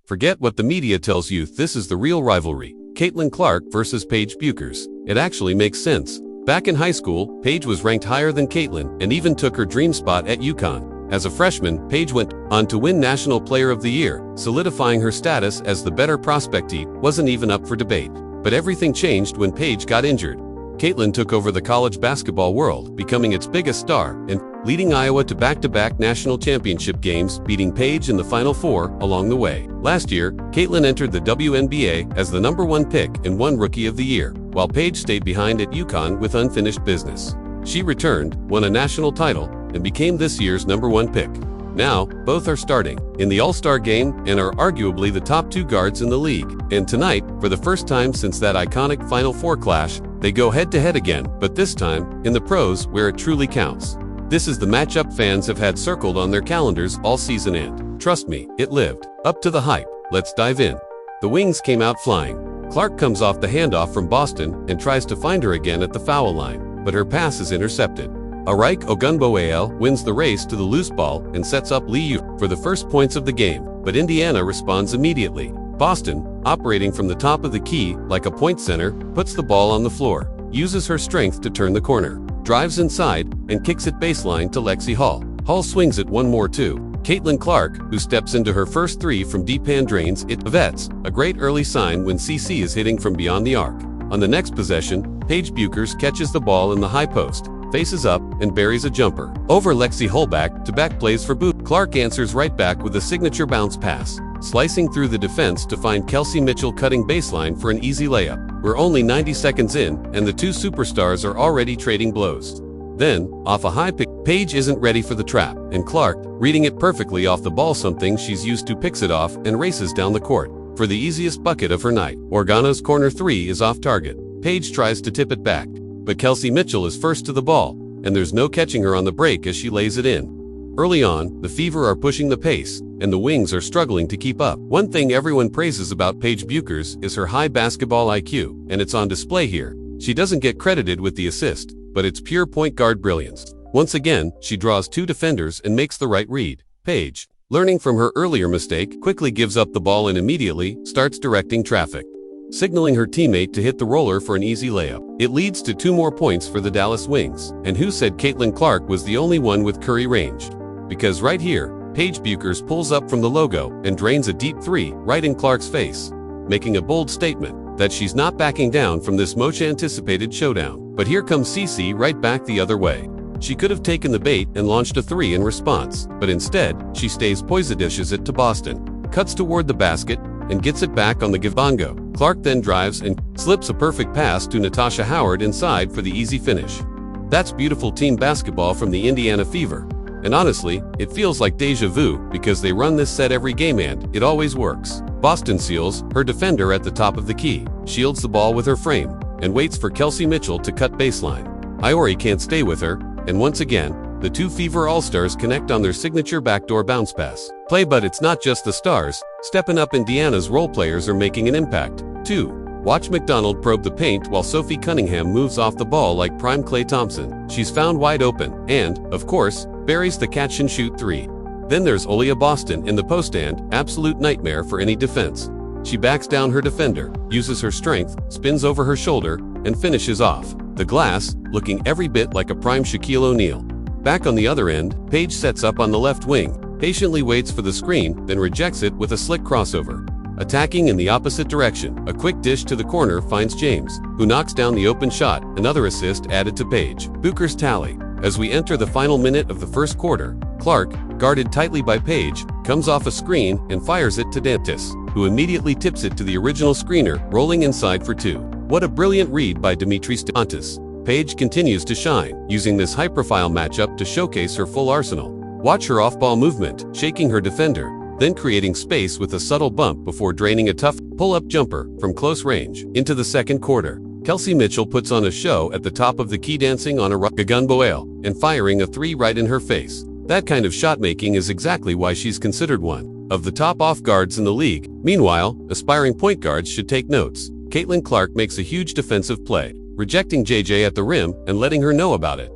Forget what the media tells you, this is the real rivalry. Caitlin Clark versus Paige Bueckers. It actually makes sense. Back in high school, Paige was ranked higher than Caitlin and even took her dream spot at UConn. As a freshman, Paige went on to win National Player of the Year, solidifying her status as the better prospect. Wasn't even up for debate. But everything changed when Paige got injured. Caitlin took over the college basketball world, becoming its biggest star, and leading Iowa to back-to-back national championship games, beating Paige in the Final Four along the way. Last year, Caitlin entered the WNBA as the #1 pick and won Rookie of the Year, while Paige stayed behind at UConn with unfinished business. She returned, won a national title, and became this year's #1 pick. Now, both are starting in the All-Star game and are arguably the top 2 guards in the league. And tonight, for the first time since that iconic Final Four clash, they go head-to-head again, but this time, in the pros where it truly counts. This is the matchup fans have had circled on their calendars all season, and trust me, it lived up to the hype. Let's dive in. The wings came out flying. Clark comes off the handoff from Boston and tries to find her again at the foul line, but her pass is intercepted. Arik Ogunboale wins the race to the loose ball and sets up Liu for the first points of the game, but Indiana responds immediately. Boston, operating from the top of the key like a point center, puts the ball on the floor, uses her strength to turn the corner, drives inside, and kicks it baseline to Lexi Hall. Hall swings it one more too. Caitlin Clark, who steps into her first 3 from deep hand, drains it. Vets, a great early sign when CC is hitting from beyond the arc. On the next possession, Paige Bueckers catches the ball in the high post, faces up, and buries a jumper. Over Lexi Hall, back-to-back plays for Boot. Clark answers right back with a signature bounce pass, slicing through the defense to find Kelsey Mitchell cutting baseline for an easy layup. We're only 90 seconds in, and the 2 superstars are already trading blows. Then, off a high pick, Paige isn't ready for the trap, and Clark, reading it perfectly off the ball, something she's used to, picks it off and races down the court for the easiest bucket of her night. Organo's corner 3 is off target. Paige tries to tip it back, but Kelsey Mitchell is first to the ball, and there's no catching her on the break as she lays it in. Early on, the Fever are pushing the pace, and the Wings are struggling to keep up. One thing everyone praises about Paige Bueckers is her high basketball IQ, and it's on display here. She doesn't get credited with the assist, but it's pure point guard brilliance. Once again, she draws 2 defenders and makes the right read. Paige, learning from her earlier mistake, quickly gives up the ball and immediately starts directing traffic, signaling her teammate to hit the roller for an easy layup. It leads to 2 more points for the Dallas Wings. And who said Caitlin Clark was the only one with Curry range? Because right here, Paige Bueckers pulls up from the logo and drains a deep 3 right in Clark's face, making a bold statement that she's not backing down from this much-anticipated showdown. But here comes CC right back the other way. She could have taken the bait and launched a 3 in response, but instead, she stays poised, dishes it to Boston, cuts toward the basket, and gets it back on the give. Bongo. Clark then drives and slips a perfect pass to Natasha Howard inside for the easy finish. That's beautiful team basketball from the Indiana Fever. And honestly, it feels like deja vu because they run this set every game and it always works. Boston seals her defender at the top of the key, shields the ball with her frame, and waits for Kelsey Mitchell to cut baseline. Iori can't stay with her, and once again, the 2 Fever All-Stars connect on their signature backdoor bounce pass play. But it's not just the stars. Stepping up, Indiana's role players are making an impact, too. Watch McDonald probe the paint while Sophie Cunningham moves off the ball like prime Klay Thompson. She's found wide open and, of course, buries the catch-and-shoot 3. Then there's Aaliyah Boston in the post, and absolute nightmare for any defense. She backs down her defender, uses her strength, spins over her shoulder, and finishes off the glass, looking every bit like a prime Shaquille O'Neal. Back on the other end, Paige sets up on the left wing, patiently waits for the screen, then rejects it with a slick crossover. Attacking in the opposite direction, a quick dish to the corner finds James, who knocks down the open shot, another assist added to Paige Bueckers' tally. As we enter the final minute of the first quarter, Clark, guarded tightly by Paige, comes off a screen and fires it to Dantis, who immediately tips it to the original screener, rolling inside for 2. What a brilliant read by Dimitris Dantis. Paige continues to shine, using this high-profile matchup to showcase her full arsenal. Watch her off-ball movement, shaking her defender, then creating space with a subtle bump before draining a tough pull-up jumper from close range. Into the second quarter, Kelsey Mitchell puts on a show at the top of the key, dancing on a Ogunboale and firing a 3 right in her face. That kind of shot-making is exactly why she's considered one of the top off-guards in the league. Meanwhile, aspiring point guards should take notes. Caitlin Clark makes a huge defensive play, rejecting JJ at the rim and letting her know about it.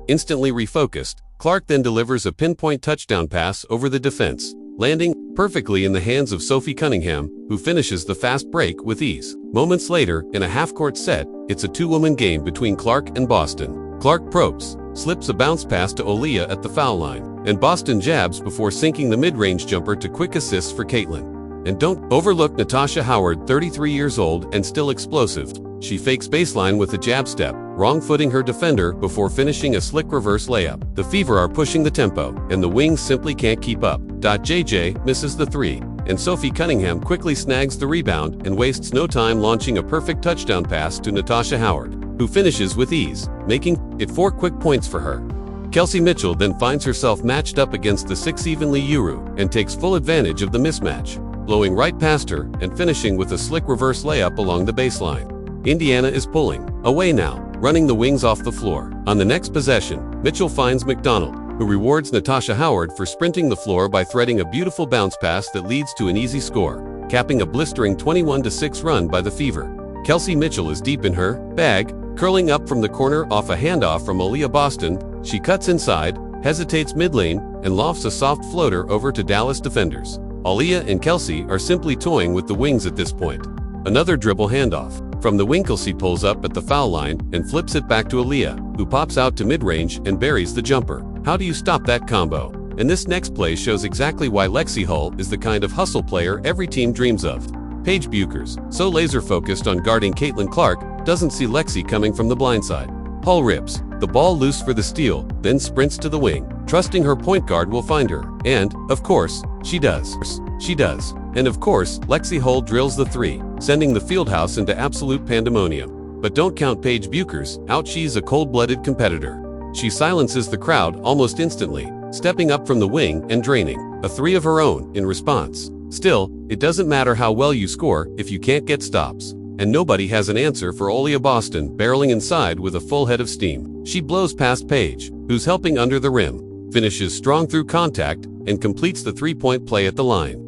Instantly refocused, Clark then delivers a pinpoint touchdown pass over the defense, landing perfectly in the hands of Sophie Cunningham, who finishes the fast break with ease. Moments later, in a half-court set, it's a two-woman game between Clark and Boston. Clark probes, slips a bounce pass to Aaliyah at the foul line, and Boston jabs before sinking the mid-range jumper to quick assists for Caitlin. And don't overlook Natasha Howard, 33 years old and still explosive. She fakes baseline with a jab step, wrong-footing her defender before finishing a slick reverse layup. The Fever are pushing the tempo, and the Wings simply can't keep up. JJ misses the three, and Sophie Cunningham quickly snags the rebound and wastes no time launching a perfect touchdown pass to Natasha Howard, who finishes with ease, making it 4 quick points for her. Kelsey Mitchell then finds herself matched up against the 6'7" Lee Yuru and takes full advantage of the mismatch, blowing right past her and finishing with a slick reverse layup along the baseline. Indiana is pulling away now, running the Wings off the floor. On the next possession, Mitchell finds McDonald, who rewards Natasha Howard for sprinting the floor by threading a beautiful bounce pass that leads to an easy score, capping a blistering 21-6 run by the Fever. Kelsey Mitchell is deep in her bag, curling up from the corner off a handoff from Aaliyah Boston. She cuts inside, hesitates mid-lane, and lofts a soft floater over to Dallas defenders. Aaliyah and Kelsey are simply toying with the Wings at this point. Another dribble handoff. From the wing, Kelsey pulls up at the foul line and flips it back to Aaliyah, who pops out to mid-range and buries the jumper. How do you stop that combo? And this next play shows exactly why Lexi Hull is the kind of hustle player every team dreams of. Paige Bueckers, so laser-focused on guarding Caitlin Clark, doesn't see Lexi coming from the blind side. Hull rips the ball loose for the steal, then sprints to the wing, trusting her point guard will find her. And, of course, she does. And of course, Lexi Hull drills the three, sending the fieldhouse into absolute pandemonium. But don't count Paige Bueckers out. She's a cold-blooded competitor. She silences the crowd almost instantly, stepping up from the wing and draining a three of her own in response. Still, it doesn't matter how well you score if you can't get stops. And nobody has an answer for Aaliyah Boston barreling inside with a full head of steam. She blows past Paige, who's helping under the rim, finishes strong through contact, and completes the three-point play at the line.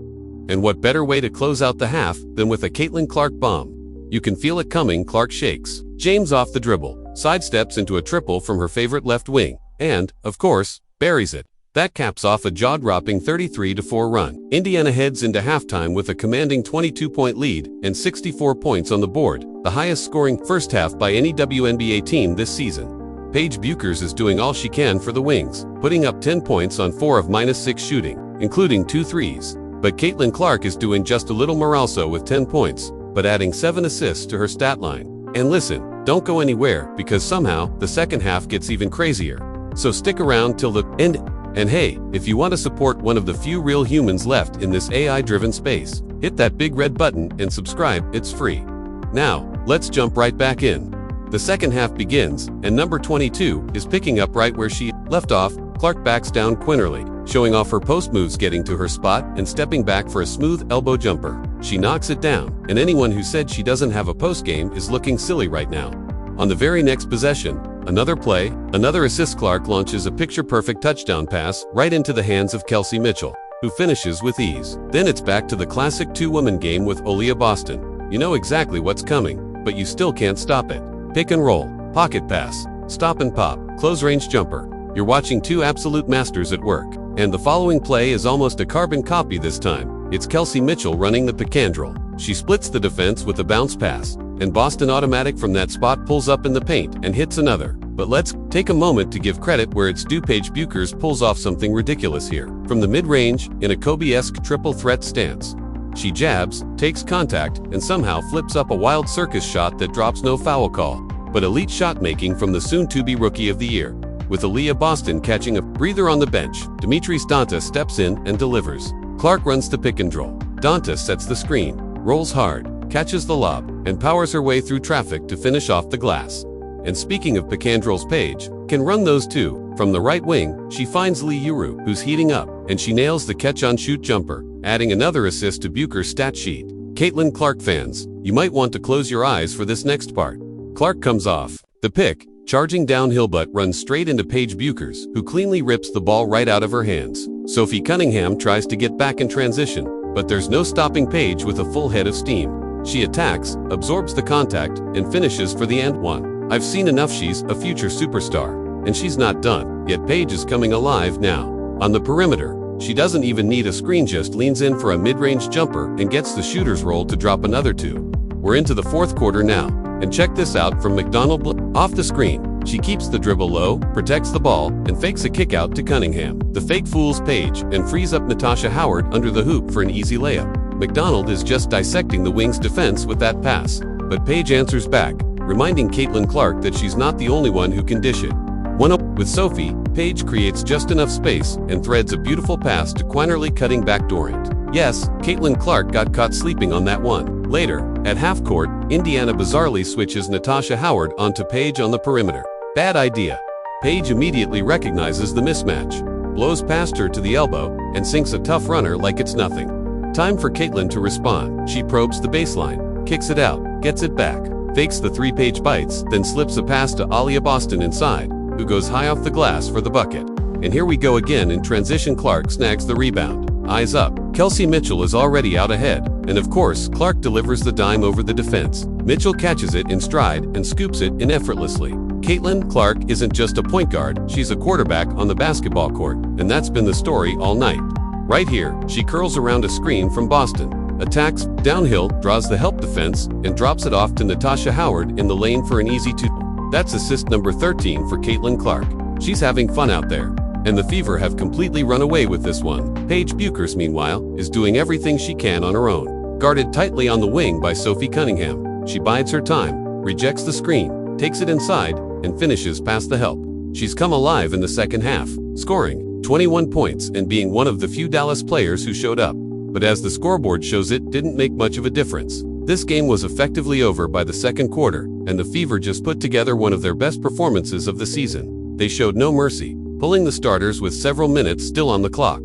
And what better way to close out the half than with a Caitlin Clark bomb? You can feel it coming. Clark shakes James off the dribble, sidesteps into a triple from her favorite left wing, and, of course, buries it. That caps off a jaw-dropping 33-4 run. Indiana heads into halftime with a commanding 22-point lead and 64 points on the board, the highest-scoring first half by any WNBA team this season. Paige Bueckers is doing all she can for the Wings, putting up 10 points on 4 of -6 shooting, including 2 threes. But Caitlin Clark is doing just a little more, also with 10 points, but adding 7 assists to her stat line. And listen, don't go anywhere, because somehow the second half gets even crazier. So stick around till the end. And hey, if you want to support one of the few real humans left in this AI-driven space, hit that big red button and subscribe. It's free. Now, let's jump right back in. The second half begins, and number 22 is picking up right where she left off. Clark backs down Quinterly, showing off her post moves, getting to her spot and stepping back for a smooth elbow jumper. She knocks it down, and anyone who said she doesn't have a post game is looking silly right now. On the very next possession, another play, another assist. Clark launches a picture-perfect touchdown pass right into the hands of Kelsey Mitchell, who finishes with ease. Then it's back to the classic two-woman game with Aaliyah Boston. You know exactly what's coming, but you still can't stop it. Pick and roll, pocket pass, stop and pop, close-range jumper. You're watching two absolute masters at work. And the following play is almost a carbon copy this time. It's Kelsey Mitchell running the pick and roll. She splits the defense with a bounce pass, and Boston automatic from that spot pulls up in the paint and hits another. But let's take a moment to give credit where it's due. Paige Bueckers pulls off something ridiculous here. From the mid-range, in a Kobe-esque triple threat stance, she jabs, takes contact, and somehow flips up a wild circus shot that drops no foul call, but elite shot-making from the soon-to-be Rookie of the Year. With Aaliyah Boston catching a breather on the bench, Dimitris Donta steps in and delivers. Clark runs the pick and roll. Donta sets the screen, rolls hard, catches the lob, and powers her way through traffic to finish off the glass. And speaking of pick and rolls, Paige can run those too. From the right wing, she finds Lee Yuru, who's heating up, and she nails the catch-on-shoot jumper, adding another assist to Bueckers' stat sheet. Caitlin Clark fans, you might want to close your eyes for this next part. Clark comes off the pick, charging downhill, but runs straight into Paige Bueckers, who cleanly rips the ball right out of her hands. Sophie Cunningham tries to get back in transition, but there's no stopping Paige with a full head of steam. She attacks, absorbs the contact, and finishes for the and one. I've seen enough. She's a future superstar, and she's not done yet. Paige is coming alive now. On the perimeter, She doesn't even need a screen, just leans in for a mid-range jumper and gets the shooter's roll to drop another 2. We're into the fourth quarter now, and check this out from McDonald. Off the screen, she keeps the dribble low, protects the ball, and fakes a kick out to Cunningham. The fake fools Paige and frees up Natasha Howard under the hoop for an easy layup. McDonald is just dissecting the Wings' defense with that pass, but Paige answers back, reminding Caitlin Clark that she's not the only one who can dish it. With Sophie, Paige creates just enough space and threads a beautiful pass to Quinerly, cutting back Durant. Yes, Caitlin Clark got caught sleeping on that one. Later, at half-court, Indiana bizarrely switches Natasha Howard onto Paige on the perimeter. Bad idea. Paige immediately recognizes the mismatch, blows past her to the elbow, and sinks a tough runner like it's nothing. Time for Caitlin to respond. She probes the baseline, kicks it out, gets it back, fakes the 3 Paige bites, then slips a pass to Aaliyah Boston inside, who goes high off the glass for the bucket. And here we go again in transition. Clark snags the rebound. Eyes up. Kelsey Mitchell is already out ahead, and of course, Clark delivers the dime over the defense. Mitchell catches it in stride and scoops it in effortlessly. Caitlin Clark isn't just a point guard, she's a quarterback on the basketball court, and that's been the story all night. Right here, she curls around a screen from Boston, attacks, downhill, draws the help defense, and drops it off to Natasha Howard in the lane for an easy 2. That's assist number 13 for Caitlin Clark. She's having fun out there, and the Fever have completely run away with this one. Paige Bueckers, meanwhile, is doing everything she can on her own. Guarded tightly on the wing by Sophie Cunningham, she bides her time, rejects the screen, takes it inside, and finishes past the help. She's come alive in the second half, scoring 21 points and being one of the few Dallas players who showed up. But as the scoreboard shows, it didn't make much of a difference. This game was effectively over by the second quarter, and the Fever just put together one of their best performances of the season. They showed no mercy, pulling the starters with several minutes still on the clock,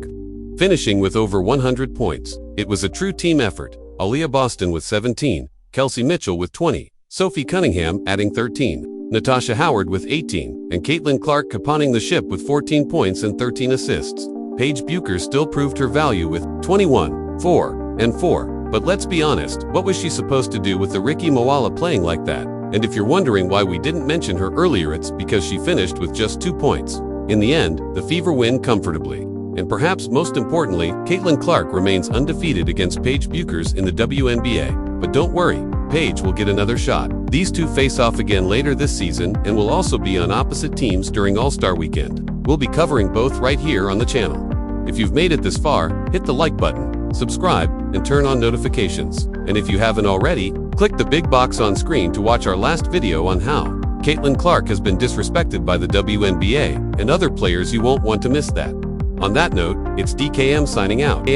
finishing with over 100 points. It was a true team effort. Aaliyah Boston with 17, Kelsey Mitchell with 20, Sophie Cunningham adding 13, Natasha Howard with 18, and Caitlin Clark captaining the ship with 14 points and 13 assists. Paige Bueckers still proved her value with 21, 4, and 4. But let's be honest, what was she supposed to do with the Ricky Moala playing like that? And if you're wondering why we didn't mention her earlier, it's because she finished with just 2 points. In the end, the Fever win comfortably. And perhaps most importantly, Caitlin Clark remains undefeated against Paige Bueckers in the WNBA. But don't worry, Paige will get another shot. These two face off again later this season and will also be on opposite teams during All-Star Weekend. We'll be covering both right here on the channel. If you've made it this far, hit the like button, subscribe, and turn on notifications. And if you haven't already, click the big box on screen to watch our last video on how Caitlin Clark has been disrespected by the WNBA and other players. You won't want to miss that. On that note, it's DKM signing out.